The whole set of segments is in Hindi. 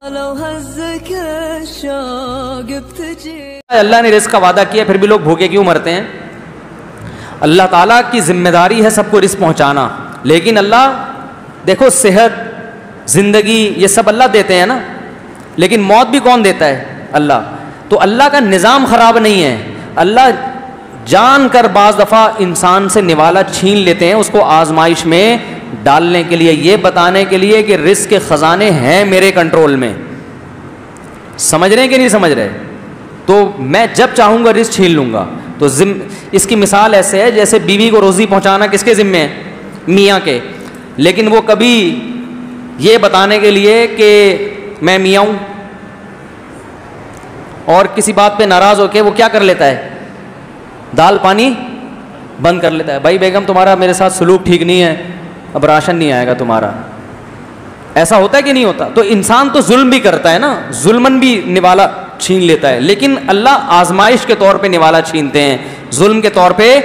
अल्लाह ने रिस्क का वादा किया, फिर भी लोग भूखे क्यों मरते हैं? अल्लाह ताला की जिम्मेदारी है सबको रिस्क पहुंचाना, लेकिन अल्लाह देखो सेहत, जिंदगी ये सब अल्लाह देते हैं ना, लेकिन मौत भी कौन देता है? अल्लाह। तो अल्लाह का निज़ाम ख़राब नहीं है। अल्लाह जानकर बाज़ दफ़ा इंसान से निवाला छीन लेते हैं उसको आजमाइश में डालने के लिए, ये बताने के लिए कि रिस्क के ख़जाने हैं मेरे कंट्रोल में। समझ रहे हैं कि नहीं समझ रहे? तो मैं जब चाहूँगा रिस्क छीन लूँगा। तो इसकी मिसाल ऐसे है जैसे बीवी को रोज़ी पहुँचाना किसके ज़िम्मे है? मियाँ के। लेकिन वो कभी ये बताने के लिए कि मैं मियाँ हूँ और किसी बात पे नाराज़ होकर वो क्या कर लेता है? दाल पानी बंद कर लेता है। भाई बेगम तुम्हारा मेरे साथ सलूक ठीक नहीं है, अब राशन नहीं आएगा तुम्हारा। ऐसा होता है कि नहीं होता? तो इंसान तो जुल्म भी करता है ना, जुल्मन भी निवाला छीन लेता है, लेकिन अल्लाह आजमाइश के तौर पे निवाला छीनते हैं, जुल्म के तौर पे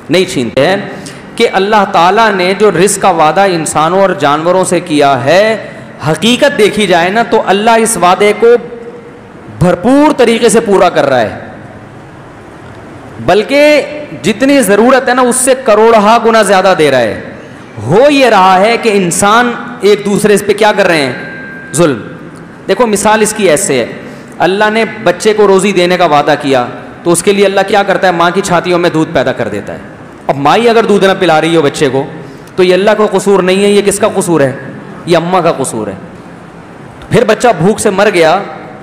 नहीं छीनते हैं। कि अल्लाह ताला ने जो रिस्क का वादा इंसानों और जानवरों से किया है, हकीकत देखी जाए ना तो अल्लाह इस वादे को भरपूर तरीके से पूरा कर रहा है, बल्कि जितनी ज़रूरत है ना उससे करोड़हा गुना ज़्यादा दे रहा है। हो ये रहा है कि इंसान एक दूसरे पे क्या कर रहे हैं? जुल्म। देखो मिसाल इसकी ऐसे है, अल्लाह ने बच्चे को रोज़ी देने का वादा किया तो उसके लिए अल्लाह क्या करता है? माँ की छातियों में दूध पैदा कर देता है। अब माँ ही अगर दूध ना पिला रही हो बच्चे को तो ये अल्लाह का कसूर नहीं है, ये किसका कसूर है? ये अम्मा का कसूर है। फिर बच्चा भूख से मर गया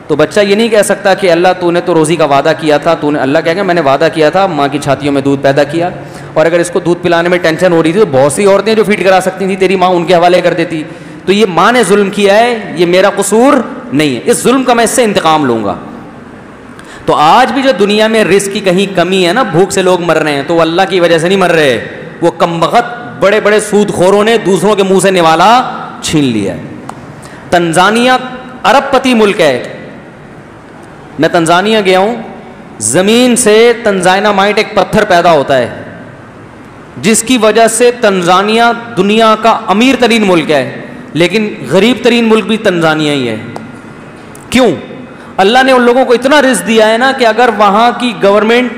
तो बच्चा ये नहीं कह सकता कि अल्लाह तूने तो रोज़ी का वादा किया था, तूने, अल्लाह कहेगा मैंने वादा किया था, माँ की छातियों में दूध पैदा किया। और अगर इसको दूध पिलाने में टेंशन हो रही थी तो बहुत सी औरतें जो फीड करा सकती थी तेरी माँ उनके हवाले कर देती। तो ये माँ ने जुल्म किया है, ये मेरा कसूर नहीं है, इस जुल्म का मैं इससे इंतकाम लूँगा। तो आज भी जो दुनिया में रिस्क की कहीं कमी है ना, भूख से लोग मर रहे हैं, तो अल्लाह की वजह से नहीं मर रहे, वो कमबख्त बड़े बड़े सूदखोरों ने दूसरों के मुंह से निवाला छीन लिया है। तंजानिया अरबपति मुल्क है, मैं तंजानिया गया हूँ, ज़मीन से तंजाइनामाइट एक पत्थर पैदा होता है जिसकी वजह से तंजानिया दुनिया का अमीर तरीन मुल्क है, लेकिन गरीब तरीन मुल्क भी तंजानिया ही है। क्यों? अल्लाह ने उन लोगों को इतना रिस्क दिया है ना कि अगर वहाँ की गवर्नमेंट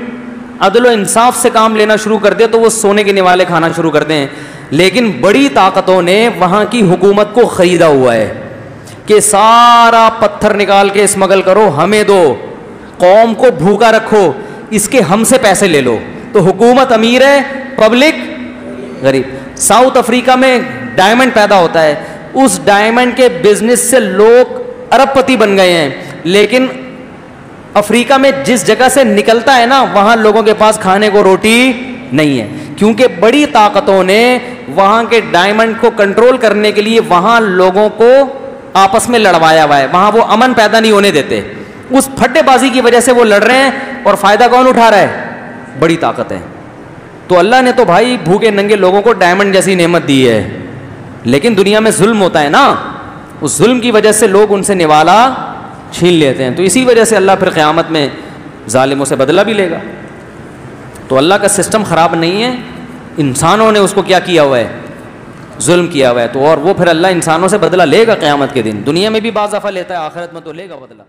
अदल व इंसाफ से काम लेना शुरू कर दे तो वो सोने के निवाले खाना शुरू कर दें। लेकिन बड़ी ताकतों ने वहाँ की हुकूमत को ख़रीदा हुआ है कि सारा पत्थर निकाल के स्मगल करो, हमें दो, कौम को भूखा रखो, इसके हमसे पैसे ले लो। तो हुकूमत अमीर है, पब्लिक गरीब। साउथ अफ्रीका में डायमंड पैदा होता है, उस डायमंड के बिजनेस से लोग अरबपति बन गए हैं, लेकिन अफ्रीका में जिस जगह से निकलता है ना वहाँ लोगों के पास खाने को रोटी नहीं है, क्योंकि बड़ी ताकतों ने वहाँ के डायमंड को कंट्रोल करने के लिए वहाँ लोगों को आपस में लड़वाया हुआ है, वहाँ वो अमन पैदा नहीं होने देते। उस फड्डेबाजी की वजह से वो लड़ रहे हैं और फ़ायदा कौन उठा रहा है? बड़ी ताकत है। तो अल्लाह ने तो भाई भूखे नंगे लोगों को डायमंड जैसी नेमत दी है, लेकिन दुनिया में जुल्म होता है ना, उस जुल्म की वजह से लोग उनसे निवाला छीन लेते हैं। तो इसी वजह से अल्लाह फिर क़यामत में जालिमों से बदला भी लेगा। तो अल्लाह का सिस्टम ख़राब नहीं है, इंसानों ने उसको क्या किया हुआ है? जुल्म किया हुआ है। तो और वो फिर अल्लाह इंसानों से बदला लेगा क़यामत के दिन। दुनिया में भी बाज़ दफ़ा लेता है, आखिरत में तो लेगा बदला।